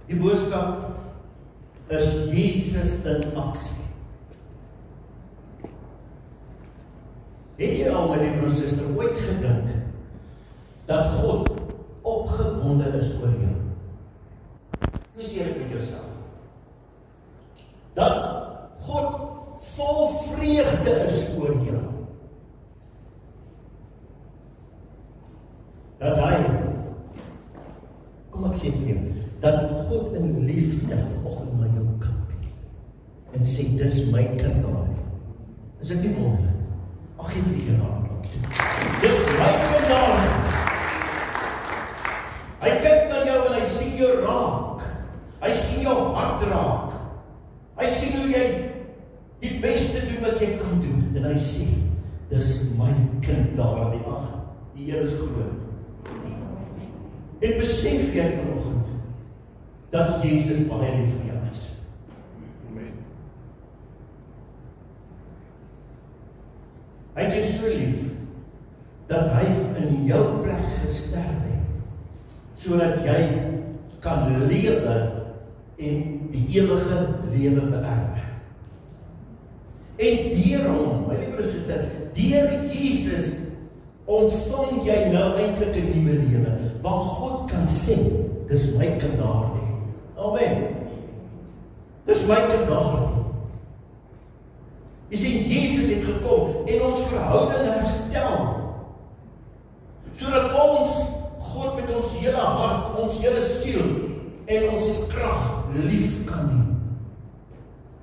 Die boodskap is Jesus in aksie. Het jy al, my liewe broer en suster, ooit gedink dat God opgewonde is oor jou? Wees eerlik met jouself. Dat God vol vreugde is oor jou. Dat hy, kom ek sê vir jou, dat God in liefde vanoggend na jou kyk en sê, dis my kind daar. Is dit nie wonderlik? Ag, gee vir die hand op toe. Dis my kind daar. Hy kyk na jou en hy sien jou raak. Hy sien jou hart raak. Hy sien hoe jy die beste doen wat jy kan doen. En hy sê, dis my kind daar. Die Here is groot. En besef jy vanoggend dat Jesus baie lief vir jou is. Amen. Hy het jou so lief dat hy in jou plek gesterf het, sodat jy kan lewe en die ewige lewe beerwe. En deur hom, my liewe suster, deur Jesus ontvang jy nou eintlik 'n nuwe lewe, waar God kan sê, dis my kind daar. Amen. Dis my kind daar. Jy sien, Jesus het gekom en ons verhouding herstel, sodat ons God met ons hele hart, ons hele siel en ons krag lief kan hê.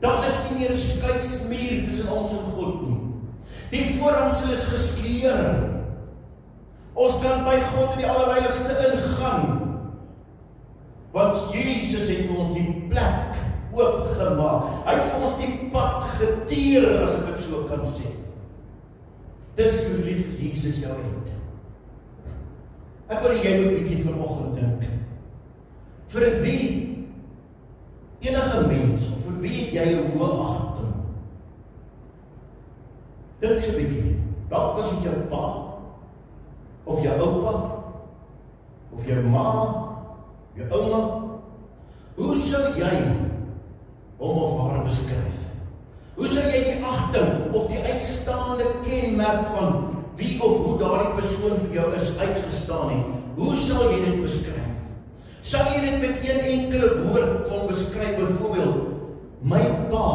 Daar is nie meer 'n skeidsmuur tussen ons en God nie. Die voorhangsel is geskeur. Ons kan by God in die allerheiligste ingaan, want Jesus het vir ons die plek oopgemaak. Hy het vir ons die pad geteer, as ek dit so kan sê. Dis hoe lief Jesus jou het. Ek wil jy moet bietjie vanoggend dink. Vir wie, enige mens, of vir wie het jy 'n hoë agting? Dink so bietjie. Dalk was dit jou pa, of jou oupa, of jou ma, jou ouma. Hoe sou jy hom of haar beskryf? Hoe sou jy die agting of die uitstaande kenmerk van wie of hoe daardie persoon vir jou is uitgestaan het? Hoe sal jy dit beskryf? Sou jy dit met een enkele woord kon beskryf? Byvoorbeeld, my pa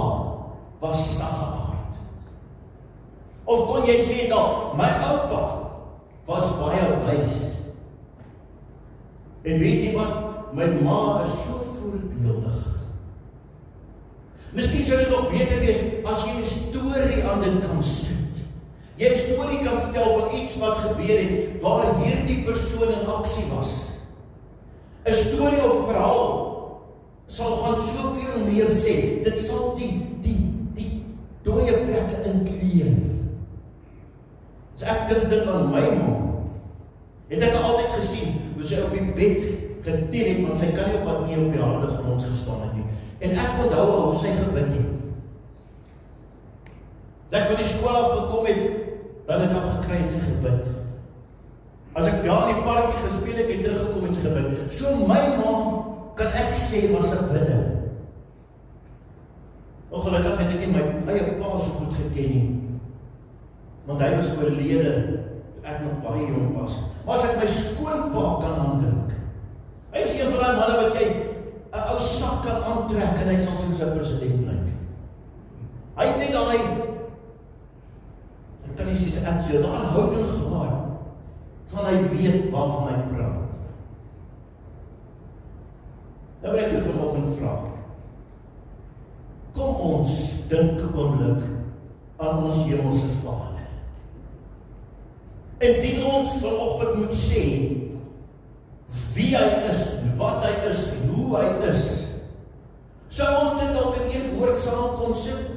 was saggeaard. Of kon jy sê dat my oupa was baie wys? En weet jy wat? My ma is so voorbeeldig. Miskien sou dit nog beter wees as jy 'n storie aan dit kan sit. Jy 'n storie kan vertel van iets wat gebeur het waar hierdie persoon in aksie was. 'n Storie of 'n verhaal sal gaan soveel meer sê. Dit sal die dooie plekke inkleer. As ek dink aan my ma, het ek altyd gesien hoe sy op die bed getel het, want sy kan nie op wat nie op die harde grond gestaan het nie. En ek onthou hoe sy gebid het. As ek van die skool af gekom het, dan het ek al gekry en sy gebid. As ek daar in die parkie gespeel het, teruggekom en sy gebid. So my ma, kan ek sê, was 'n bidder. Ongelukkig het ek nie my eie pa so goed geken nie, want hy was oorlede toe ek nog baie jong was. Maar as ek my skoonpa kan aandink, hy is een van die manne wat jy 'n ou sak kan aantrek en hy sal soos 'n president lyk. Hy het net daai, ek kan nie sê ek daai houding gehad van hy weet waarvan hy praat. Nou wil ek jou vanoggend vra. Kom ons dink 'n oomblik aan ons hemelse Vader. Indien ons vanoggend moet sê wie hy is, wat hy is, en hoe hy is, sou ons dit dalk in een woord saam kon sit?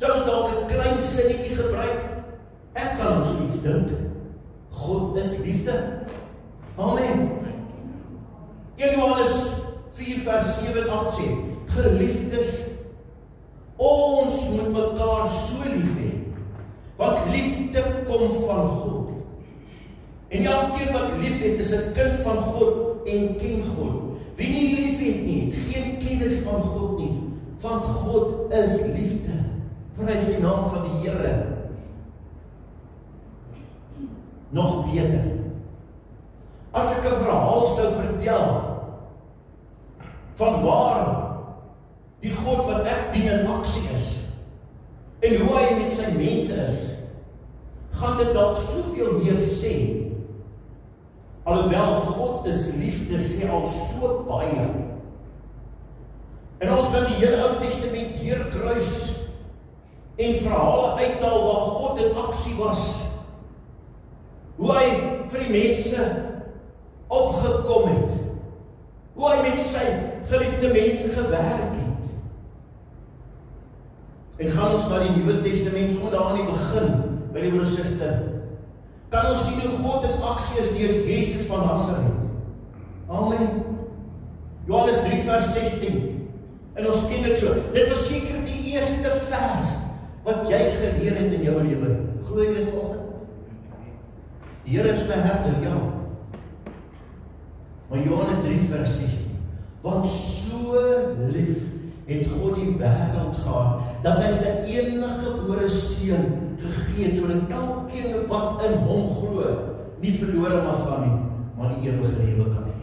Sou ons dalk 'n klein sinnetjie gebruik? Ek kan ons iets dink. God is liefde. Amen. 1 Johannes 4 vers 7 en 8 sê, geliefdes, ons moet mekaar so lief hê, want liefde kom van God. En elkeen wat lief het, is 'n kind van God en ken God. Wie nie lief het nie, het geen kennis van God nie, want God is liefde. Prys die naam van die Here. Nog beter. As ek 'n verhaal sou vertel van waar die God wat ek dien in aksie is en hoe hy met sy mense is, gaan dit dalk soveel meer sê. Alhoewel God is liefde sê al so baie. En ons kan die hele Ou Testament deurkruis en verhale uithaal waar God in aksie was. Hoe hy vir die mense opgekom het. Hoe hy met sy geliefde mense gewerk het. En gaan ons na die Nuwe Testament sommer daar aan die begin, by die broer en suster, kan ons sien hoe God in aksie is deur Jesus van Nasaret. Amen. Johannes 3 vers 16. En ons ken dit so. Dit was seker die eerste vers wat jy geleer het in jou lewe. Glo jy dit vanoggend? Die Here is my herder, ja. Maar Johannes 3 vers 16. Want so lief het God die wêreld gehad, dat hy sy eniggebore seun gegee het, sodat elkeen wat in hom glo, nie verlore mag gaan nie, maar die ewige lewe kan hê.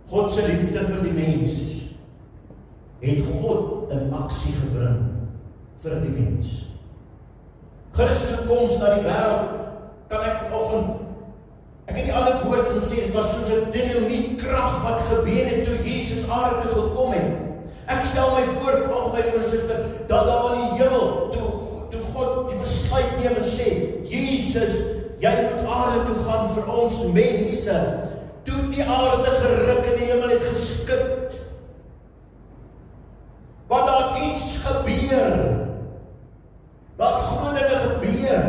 God se liefde vir die mens het God in aksie gebring vir die mens. Christus se koms na die wêreld, kan ek vanoggend, ek het die ander woord en sê, dit was soos 'n dinamietkrag wat gebeur het toe Jesus aarde toe gekom het. Ek stel my voor vanoggend, my broer en suster, dat daar in die hemel, toe God die besluit neem en sê, Jesus, jy moet aarde toe gaan vir ons mense. Toe die aarde geruk en die hemel het geskit. Want daar het iets gebeur. Daar het groot dinge gebeur.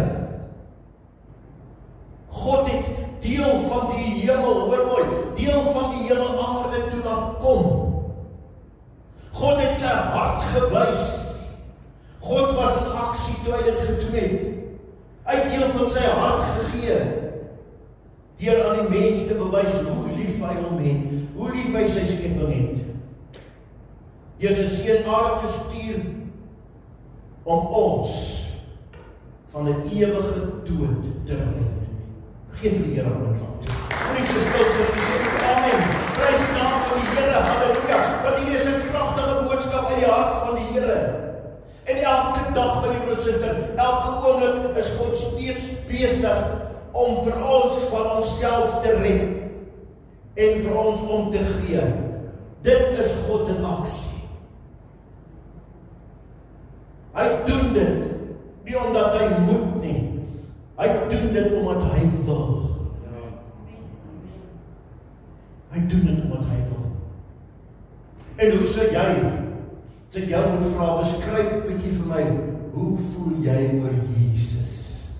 God het deel van die hemel, hoor mooi, deel van die hemel aarde toe laat kom. God het sy hart gewys. God was in aksie toe hy dit gedoen het. Hy het deel van sy hart gegee. Deur aan die mens te bewys hoe lief hy hom het, hoe lief hy sy skepping het. Deur sy seun aarde te stuur om ons van 'n ewige dood te red. Geef vir die Here aan het land. Moenie verstil sit nie. Amen. Prys die naam van die Here. Halleluja. Want hier is 'n kragtige boodskap uit die hart van die Here. En elke dag, my liewe suster, elke oomblik is God steeds besig om vir ons van onsself te red en vir ons om te gee. Dit is God in aksie. Hy doen dit nie omdat hy moet nie. Hy doen dit omdat hy wil. Hy doen dit omdat hy wil. En hoe sou jy, as ek jou moet vra, beskryf 'n bietjie vir my, hoe voel jy oor Jesus?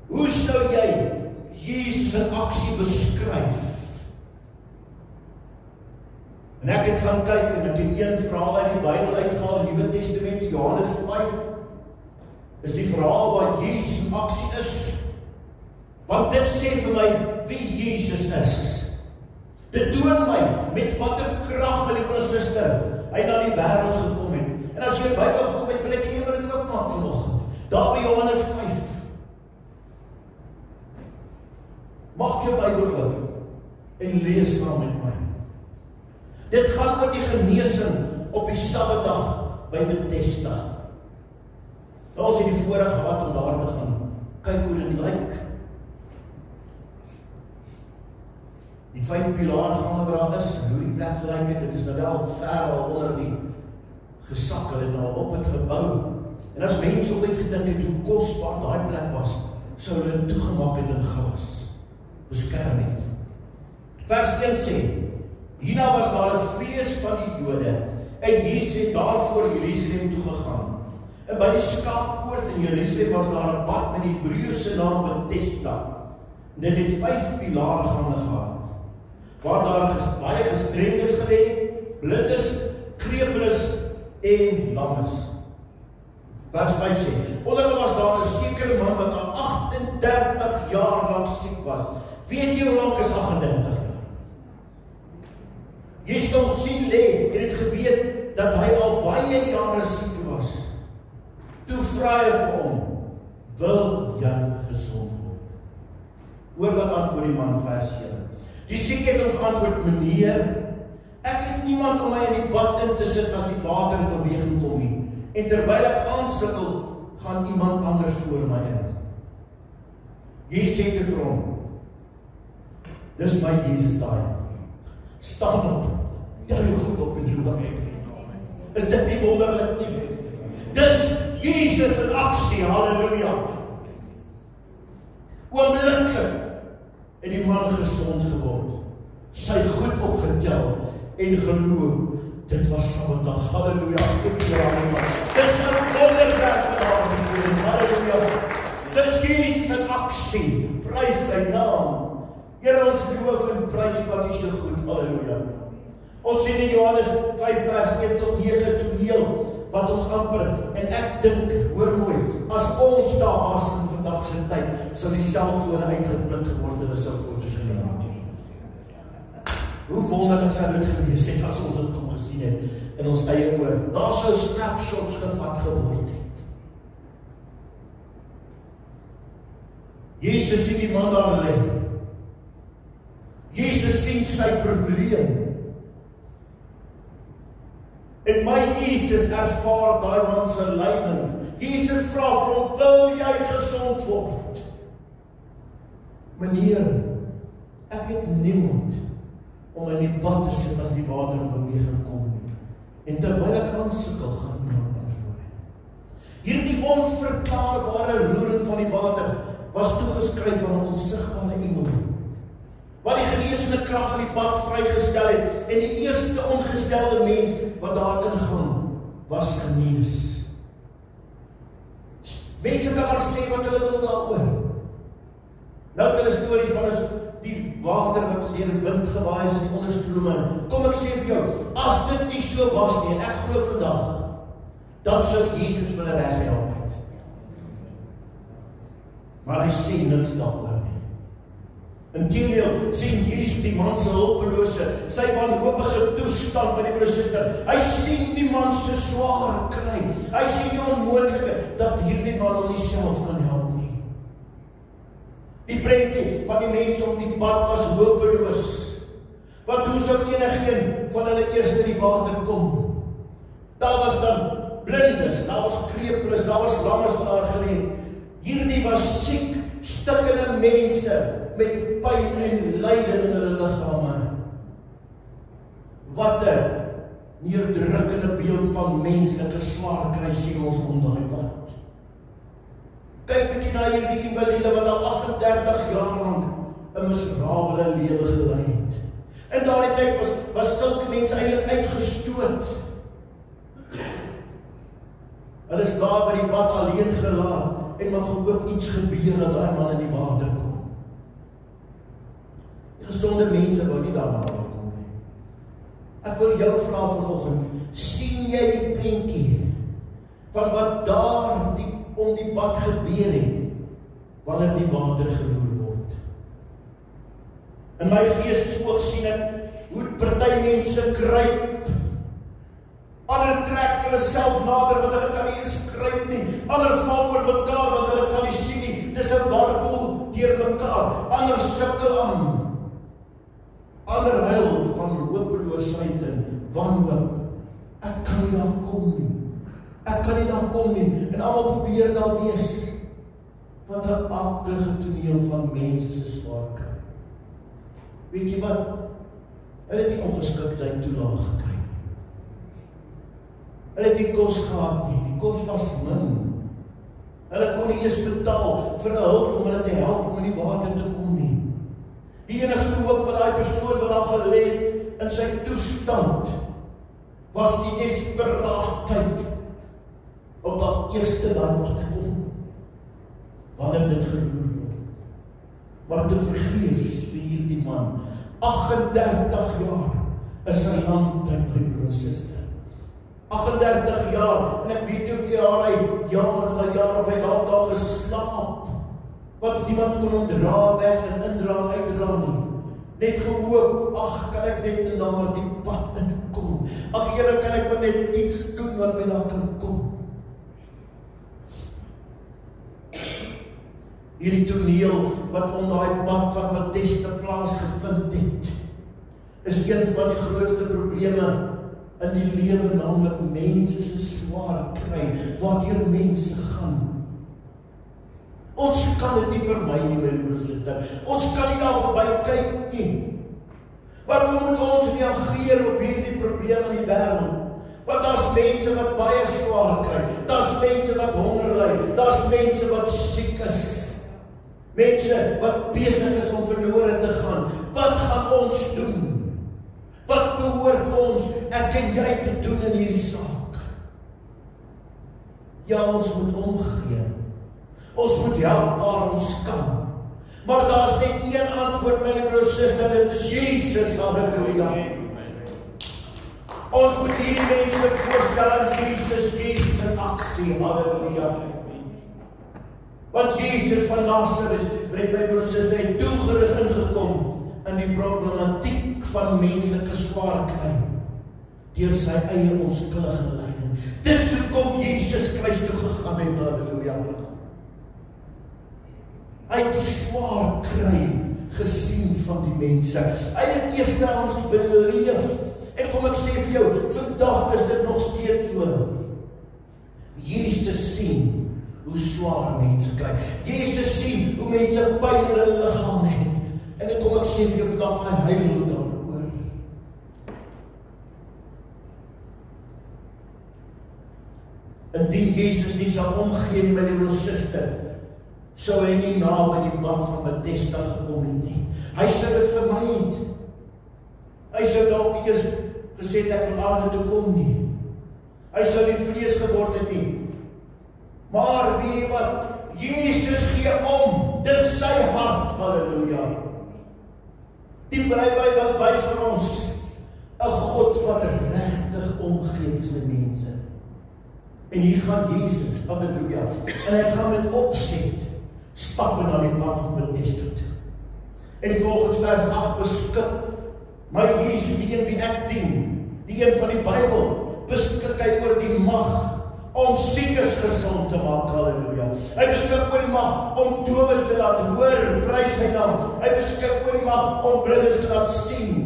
Hoe sou jy Jesus in aksie beskryf? En ek het gaan kyk en ek het een verhaal uit die Bybel uitgehaal in die Nuwe Testament, Johannes 5. Is die verhaal waar Jesus in aksie is. Want dit sê vir my wie Jesus is. Dit toon my met watter krag, my liewe suster, hy na die wêreld gekom het. En as jy in die Bybel gekom het, wil ek jy maar dit oopmaak vanoggend. Daar by Johannes 5. Maak jou Bybel oop en lees saam met my. Dit gaan oor die genesing op die Sabbatdag by Bethesda. Nou, as jy die voorreg gehad om daar te gaan, kyk hoe dit lyk. Die 5 pilaargange waar daar is, hoe die plek gelyk het, dit is nou wel ver al onder die gesak, hulle het nou op het gebou. En as mense ooit gedink het hoe kosbaar daai plek was, sou hulle toegemaak het in glas, beskerm het. Vers 1 sê, hierna was daar 'n fees van die Jode, en Jesus het daarvoor Jerusalem toe gegaan. En by die skaappoort in Jerusalem was daar 'n pad met die Hebreëse naam Bethesda. Dit het 5 pilaargange gehad, waar daar baie gestremdes gelê het, blindes, krepeles en lammes. Vers 5 sê, onder hulle was daar 'n sekere man wat al 38 jaar lank siek was. Weet jy hoe lank is 38 jaar? Jy stond sien lê, jy het geweet dat hy al baie jare siek was. Toe vra hy vir hom, wil jy gesond word? Hoor wat antwoord die man, vers 7. Die siek het hom geantwoord, meneer, ek het niemand om my in die bad in te sit as die water in beweging kom nie. En terwyl ek aansukkel, gaan iemand anders voor my in. Jesus sê te vir hom, dis my Jesus daai. Staan op, tel jou goed op en loop. Is dit nie wonderlik nie? Dis Jesus in aksie, halleluja. Oombliklik het die man gesond geword, sy goed opgetel en geloof, dit was Saterdag, halleluja, dis 'n wonderwerk wat daar gebeur, halleluja, dis Jesus in aksie, prys sy naam, Here ons loof en prys wat U so goed, halleluja. Ons sien in Johannes 5 vers 1 tot 9 toneel, wat ons amper, en ek dink, hoor mooi, as ons daar was in vandag se tyd, sou die selfone uitgepluk geword en sou foto's geneem. Hoe wonderlik sou dit gewees het as ons dit kon gesien het in ons eie oor. Daar sou snapshots gevat geword het. Jesus sien die man daar lê. Jesus sien sy probleem. En my Jesus ervaar daai man se lyding. Jesus vra vir hom, wil jy gesond word? Meneer, ek het niemand om in die bad te sit as die water in beweging kom nie. En terwyl ek aansukkel, gaan iemand anders voor my. Hierdie onverklaarbare roering van die water was toegeskryf aan 'n onsigbare engel, wat die genesende krag in die bad vrygestel het, en die eerste ongestelde mens wat daar ingaan, was genees. Mense kan maar sê wat hulle wil daaroor. Nou het hulle storie van die water wat deur die wind gewaai is in die onderstrome. Kom ek sê vir jou, as dit nie so was nie, en ek glo vandag, dan sou Jesus vir hulle reghelp het. Maar hy sê niks daaroor nie. Inteendeel sien Jesus die man se hulpelose, sy wanhopige toestand, my liewe suster. Hy sien die man se swaar kry. Hy sien die onmoontlike dat hierdie man hom nie self kan help nie. Die prentjie van die mense om die pad was hopeloos. Want hoe sou enigeen van hulle eers in die water kom? Daar was dan blindes, daar was krepeles, daar was lammes wat daar gelê het. Hierdie was siek, stikkende mense met pyn en lyding in hulle liggame. Wat 'n neerdrukkende beeld van menslike swaar kry sien ons om daai pad. Kyk bietjie na hierdie invalide wat al 38 jaar lank 'n miserabele lewe gelei het. In daardie tyd was sulke mense eintlik uitgestoot. Hulle is daar by die pad alleen gelaat en mag gehoop iets gebeur dat daai man in die water kom. Gesonde mense wou nie daarna kom nie. Ek wil jou vra vanoggend, sien jy die prentjie van wat daar om die pad gebeur het, wanneer die water geroer word? In my geestesoog sien ek hoe party mense kruip, ander trek hulle self nader want hulle kan nie eens kruip nie, ander val oor mekaar want hulle kan nie sien nie, dis 'n warboel deur mekaar, ander sukkel aan. Ander huil van hopeloosheid en wanhoop. Ek kan nie daar kom nie. Ek kan nie daar kom nie. En almal probeer daar wees. Wat 'n aaklige toneel van mense se swaar kry. Weet jy wat? Hulle het nie ongeskiktheid toelaag gekry. Hulle het nie kos gehad nie. Die kos was min. Hulle kon nie eens betaal vir hulp om hulle te help om in die water te kom nie. Die enigste hoop van daai persoon wat daar gelê het in sy toestand was die desperaatheid om dat eerste land wat te kom wanneer dit geroer word. Maar te vergeefs vir hierdie man, 38 jaar is 'n lang tyd, my broer en suster. 38 jaar, en ek weet hoeveel jaar hy, jaar na jaar, of hy daar geslaap, wat nie niemand kon hom dra weg en indra en uitdra nie. Net gehoop, ag, kan ek net in daardie pad inkom. Ag Here, kan ek maar net iets doen wat my daar kan kom. Hierdie toneel wat om daai pad van Bethesda plaasgevind het, is een van die grootste probleme in die lewe, naamlik mense se swaar kry, waardeur mense gaan. Ons kan dit nie vermy nie, my broers en susters. Ons kan nie daar verby kyk nie. Maar hoe moet ons reageer op hierdie probleme in die wêreld? Want daar's mense wat baie swaar kry, daar's mense wat honger ly, daar's mense wat siek is. Mense wat besig is om verlore te gaan. Wat gaan ons doen? Wat behoort ons, ek en jy, te doen in hierdie saak? Ja, ons moet omgee. Ons moet help waar ons kan. Maar daar's net een antwoord, my broers en susters, dit is Jesus, halleluja. Ons moet hierdie mense voorstel aan Jesus in aksie, halleluja. Want Jesus van Nazareth, met my broers en susters, het doelgerig ingekom in die problematiek van menslike swaar kry, deur sy eie onskuldige lyding. Dis hoekom Jesus kruis toe gegaan het, halleluja. Hy het die swaar kry gesien van die mense. Hy het dit eerstehands beleef. En kom ek sê vir jou, vandag is dit nog steeds so. Jesus sien hoe swaar mense kry. Jesus sien hoe mense pyn in hulle liggaam het. En ek kom ek sê vir jou vandag, hy huil daaroor. Indien Jesus nie sal omgee nie, my liewe suster, sou hy nie naby die pad van Bethesda gekom het nie. Hy sou dit vermy het. Hy sou dalk eers gesê het, ek wil aarde toe kom nie. Hy sou nie vlees geword het nie. Maar weet wat? Jesus gee om. Dis sy hart, halleluja. Die Bybel wys vir ons 'n God wat regtig omgee vir sy mense. En hier gaan Jesus, halleluja. En hy gaan met opset stappe na die pad van Bethesda toe. En volgens vers 8 beskik my Jesus, die een wie ek dien, die een van die Bybel, beskik hy oor die mag om siekes gesond te maak, halleluja. Hy beskik oor die mag om dowes te laat hoor, prys sy naam. Hy beskik oor die mag om blindes te laat sien,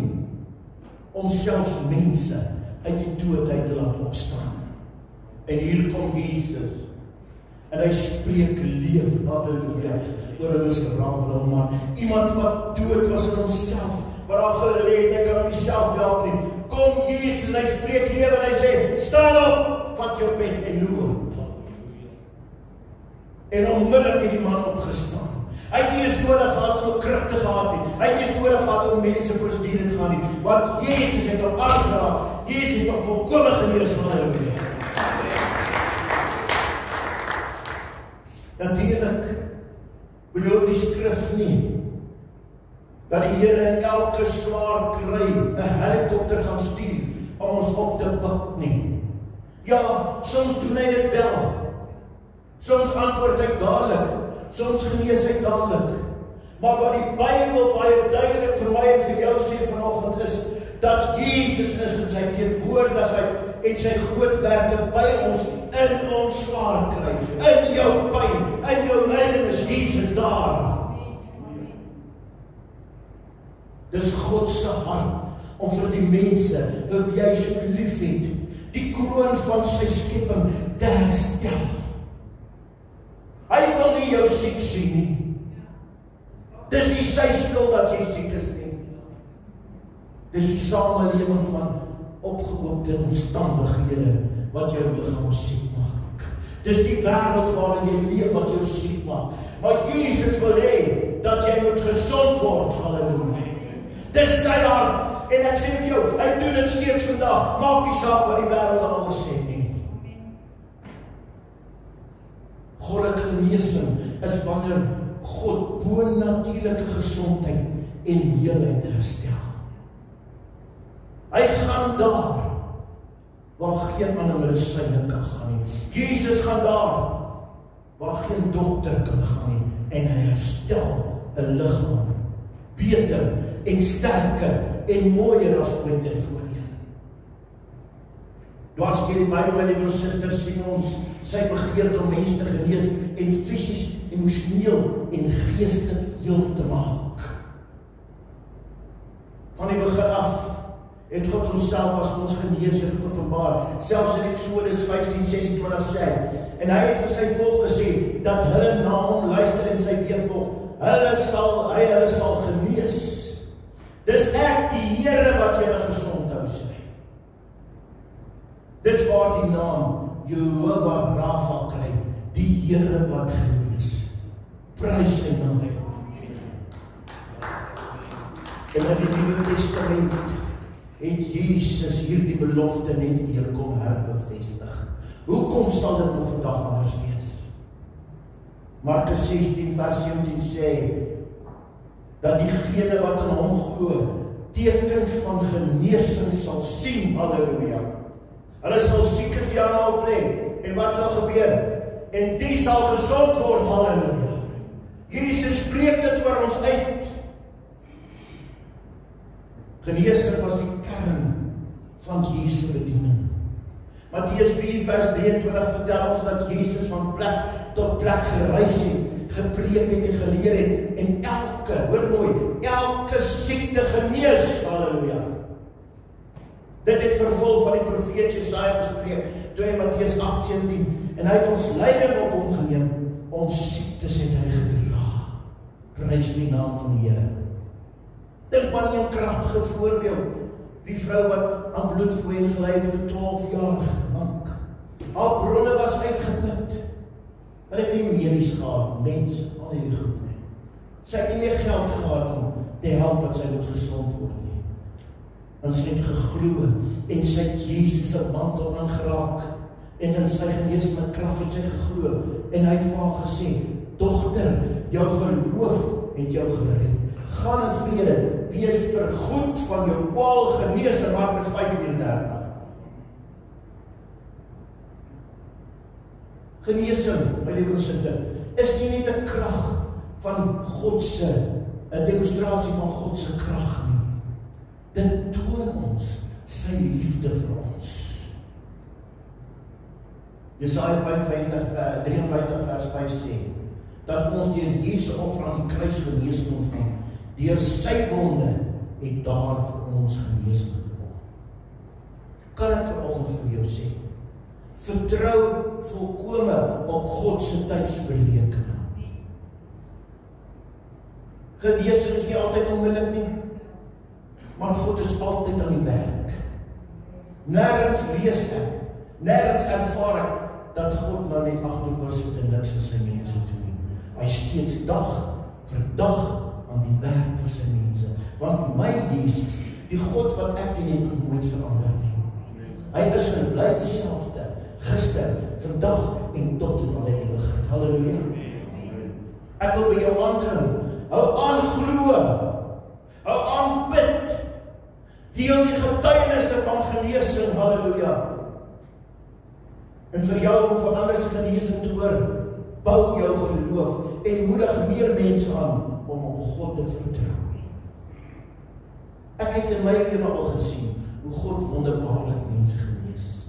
om selfs mense uit die dood uit te laat opstaan. En hier kom Jesus, en hy spreek leef, halleluja, oor 'n miserabele man, iemand wat dood was in homself, wat daar gelê het, hy kan homself help nie. Kom Jesus, en hy spreek lewe, en hy sê, staan op, vat jou bed en loop. En onmiddellik het die man opgestaan. Hy het nie eens nodig gehad om 'n kruk te gehad nie. Hy het nie eens nodig gehad om mediese prosedure te gaan nie. Want Jesus het hom aangeraak. Jesus het hom volkome genees, halleluja. Natuurlijk beloof die skrif nie dat die Here in elke swaar kry 'n helikopter gaan stuur om ons op te pik nie. Ja, soms doen hy dit wel. Soms antwoord hy dadelik, soms genees hy dadelik. Maar wat die Bybel baie duidelik vir my en vir jou sê vanoggend is, dat Jesus is in sy teenwoordigheid en sy groot werke by ons, in ons swaar kry, in jou pyn, in jou lyding is Jesus daar. Dis God se hart om vir die mense wat jy so lief het, die kroon van sy skepping te herstel. Hy wil nie jou siek sien nie. Dis nie sy skuld dat jy siek is nie. Dis die samelewing van opgehoopte omstandighede wat jou liggaam siek maak. Dis die wêreld waarin jy leef wat jou siek maak. Maar Jesus wil hê dat jy moet gesond word, halleluja. Dis sy hart, en ek sê vir jou, hy doen dit steeds vandag, maak nie saak wat die wêreld daaroor sê nie. Goddelike genesing is wanneer God bonatuurlike gesondheid en heelheid herstel. Hy gaan daar waar geen ander medisyne kan gaan nie. Jesus gaan daar waar geen dokter kan gaan nie, en hy herstel 'n liggaam beter en sterker en mooier as ooit tevore. Dwars deur die Bybel, my liewe susters, sien ons sy begeerte om mense te genees en fisies, emosioneel en geestelik heel te maak. Van die begin af het God homself as ons geneeser geopenbaar. Selfs in Eksodus 15:26 sê, en hy het vir sy volk gesê, dat hulle na hom luister en sy weervolg, hy hulle sal genees. Dis ek, die Here, wat julle gesond hou, sê. Dis waar die naam Jehovah Rapha kry, die Here wat genees. Prys sy naam. En in die Nuwe Testament het Jesus hierdie belofte net weer kom herbevestig. Hoekom sal dit nou vandag anders wees? Markus 16 vers 17 sê, dat diegene wat in hom glo, tekens van genesing sal sien, halleluja. Hulle sal siekes die hande oplê, en wat sal gebeur? En die sal gesond word, halleluja. Jesus spreek dit oor ons uit. Genesing was die kern van Jesu bediening. Matteus 4 vers 23 vertel ons dat Jesus van plek tot plek gereis het, gepreek het en geleer het, en hoor mooi, elke siekte genees, halleluja. Dit het vervul van die profeet Jesaja gespreek, toe hy Matteus 8:17, en hy het ons lyding op hom geneem, ons siektes het hy gedra. Prys die naam van die Here. Dink maar aan 'n kragtige voorbeeld, die vrou wat aan bloedvloeiing gely het vir 12 jaar lank. Haar bronne was uitgeput. Hulle het nie medies gehad, mens, al hierdie goed nie. Sy het nie meer geld gehad om te help dat sy moet gesond word nie. En sy het geglo, en sy het Jesus se mantel aangeraak, en in sy geneesende krag het sy geglo, en hy het vir haar gesê, dogter, jou geloof het jou gered. Gaan in vrede, wees vergoed van jou kwaal genees, in Markus 5:34. Genesing, my liewe suster, is nie net 'n krag van God se, 'n demonstrasie van God se krag nie. Dit toon ons sy liefde vir ons. Jesaja 53 vers 5 sê, dat ons deur Jesu offer aan die kruis genesing ontvang. Deur sy wonde het daar vir ons genesing gekom. Kan ek vanoggend vir jou sê, vertrou volkome op God se tydsberekening. Genesing is nie altyd onmiddellik nie, maar God is altyd aan die werk. Nêrens lees ek, nêrens ervaar ek, dat God nou net agteroor sit en niks vir sy mense doen nie. Hy steeds dag vir dag aan die werk vir sy mense. Want my Jesus, die God wat ek dien, het nooit verander nie. Hy is en bly dieselfde, gister, vandag en tot in alle ewigheid. Halleluja. Ek wil by jou aandring, hou aan glo, hou aan bid, deel die getuienisse van genesing, halleluja. En vir jou om vir ander se genesing te hoor, bou jou geloof en moedig meer mense aan om op God te vertrou. Ek het in my lewe al gesien hoe God wonderbaarlik mense genees.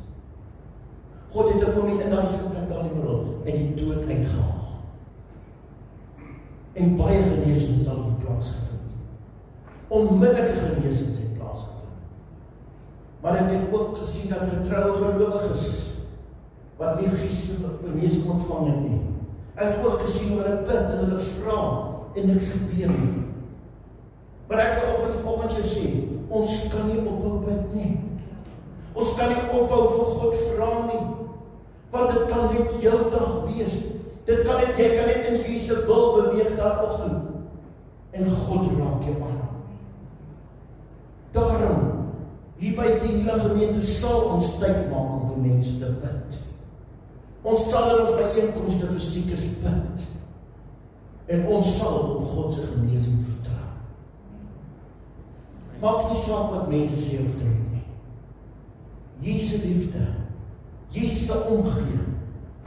God het 'n oomie in daai plek daar in die middel en die dood uitgehaal. En baie genesings sal hier plaasgevind. Onmiddellike genesings het plaasgevind. Maar ek het ook gesien dat getroue gelowiges wat nie genesing ontvang het nie. Ek het ook gesien hoe hulle bid en hulle vra en niks gebeur nie. Maar ek wil vanoggend jou sê, ons kan nie ophou bid nie. Ons kan nie ophou vir God vra nie. Want dit kan net jou dag wees. Dit kan net, jy kan net in Jesus wil beweeg daaroggend. En God raak jou aan. Daarom, hier by die hele gemeente sal ons tyd maak om vir mense te bid. Ons sal in ons byeenkomste vir siekes bid. En ons sal op God se genesing vertrou. Maak nie saak wat mense sê of dink nie. Jesus liefde, Jesus se omgee,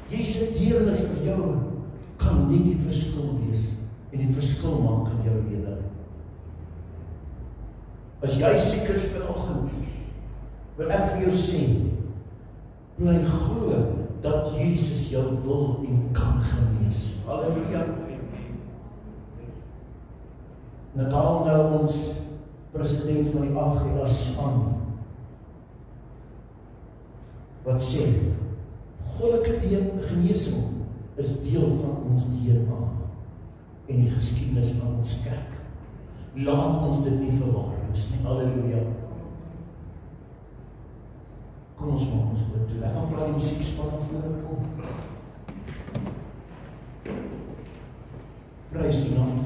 Jesus deernis vir jou kan nie die verskil wees en die verskil maak in jou lewe. As jy siek is vanoggend, wil ek vir jou sê, bly glo dat Jesus jou wil en kan genees. Halleluja. Nou haal nou ons president van die AGS aan, wat sê, goddelike genesing is deel van ons DNA en die geskiedenis van ons kerk. Laat ons dit nie verwaarloos nie. Halleluja. Kom ons maak ons oop toe. Ek gaan vra die musiekspan na vore kom. Prys die naam